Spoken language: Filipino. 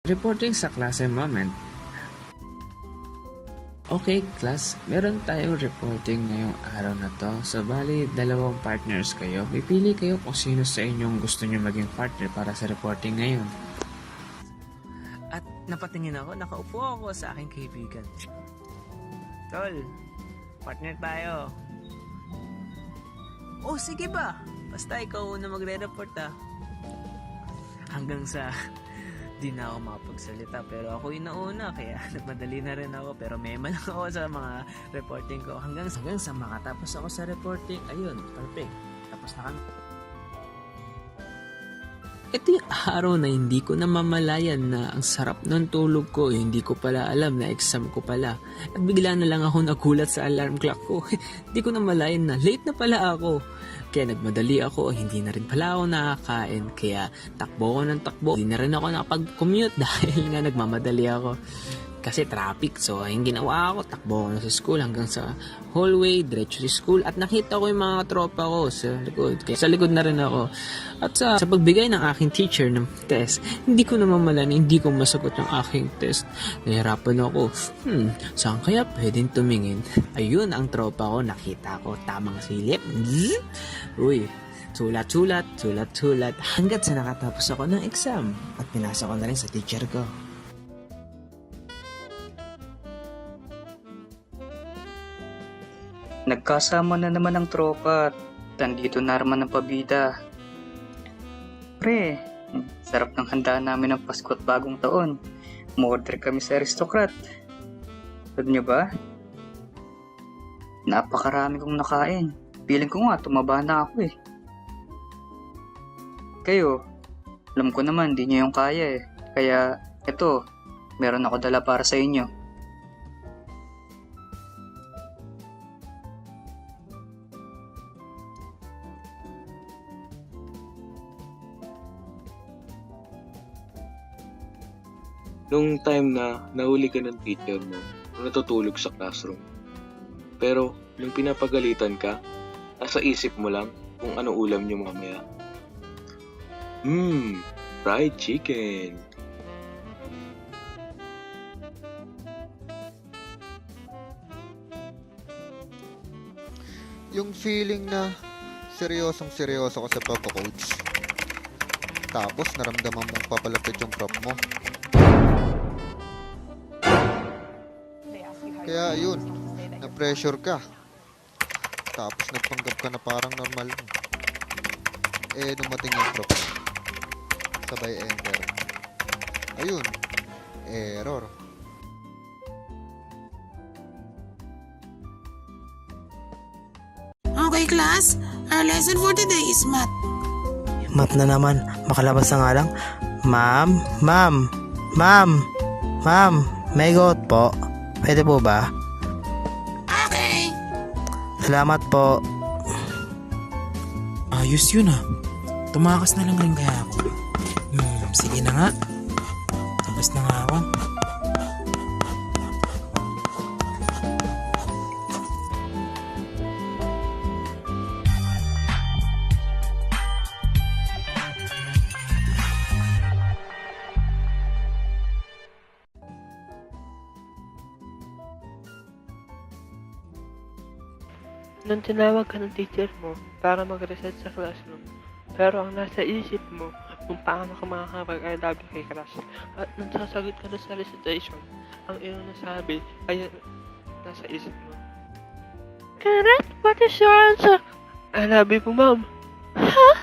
Reporting sa klase moment. Okay, class, meron tayong reporting ngayong araw na to. So, bali, dalawang partners kayo. Pipili kayo kung sino sa inyong gusto nyo maging partner para sa reporting ngayon. At napatingin ako, nakaupo ako sa aking kaibigan. Tol, partner tayo. Oh, sige ba? Basta ikaw na magre-report Hanggang sa di na ako makapagsalita, pero ako yung nauna, kaya nagmadali na rin ako, pero mema lang ako sa mga reporting ko. Hanggang sa makatapos ako sa reporting, ayun, perfect. Tapos na kami. Ito yung araw na hindi ko namamalayan na ang sarap ng tulog ko. Hindi ko pala alam na exam ko pala. At bigla na lang ako nagulat sa alarm clock ko. Hindi ko namalayan na late na pala ako. Kaya nagmadali ako, hindi na rin pala ako nakakain. Kaya takbo ko ng takbo. Hindi na rin ako nakapag-commute dahil nga nagmamadali ako. Kasi traffic. So, yung ginawa ko, takbo ko na sa school hanggang sa hallway, diretso sa school. At nakita ko yung mga tropa ko sa likod. Kaya sa likod na rin ako. At sa pagbigay ng aking teacher ng test, hindi ko namamalan, hindi ko masagot yung aking test. Nahirapan ako. Saan kaya pwedeng tumingin? Ayun ang tropa ko, nakita ko, tamang silip. Uy, sulat. Hanggat sa nakatapos ako ng exam. At pinasa ko na rin sa teacher ko. Nagkasama na naman ang tropa at nandito na naman ang pabida. Pre, sarap ng handa namin ng Pasko at Bagong Taon. Umorder kami sa Aristocrat. Sabi niyo ba? Napakarami kong nakain. Feeling ko nga, tumaba na ako eh. Kayo, alam ko naman, di niyo yung kaya eh. Kaya, eto, meron ako dala para sa inyo. Nung time na nahuli ka ng teacher mo, nung natutulog sa classroom. Pero, nung pinapagalitan ka, nasa isip mo lang kung ano ulam niyo mamaya. Fried chicken. Yung feeling na seryosong-seryoso ka sa pagko-coach. Tapos naramdaman mong papalapit yung prop mo. Kaya yun, na-pressure ka. Tapos nagpanggap ka na parang normal. Dumating yung prop. Sabay enter. Ayun, error. Okay class, our lesson for today is math. Math na naman, makalabas na nga lang. Ma'am, may got po. Pwede po ba? Okay. Salamat po. Ayos yun Tumakas na lang rin kaya ako. Sige na nga. Tapos na nga ako. Nung tinawag ka ng teacher mo para mag-reset sa classroom, pero ang nasa isip mo kung paano ka makakapag-I love you kay crush. At nung sasagot ka na sa recitation, ang iyong nasabi ay nasa isip mo. Correct? What is your answer? I love you po, ma'am. Ha?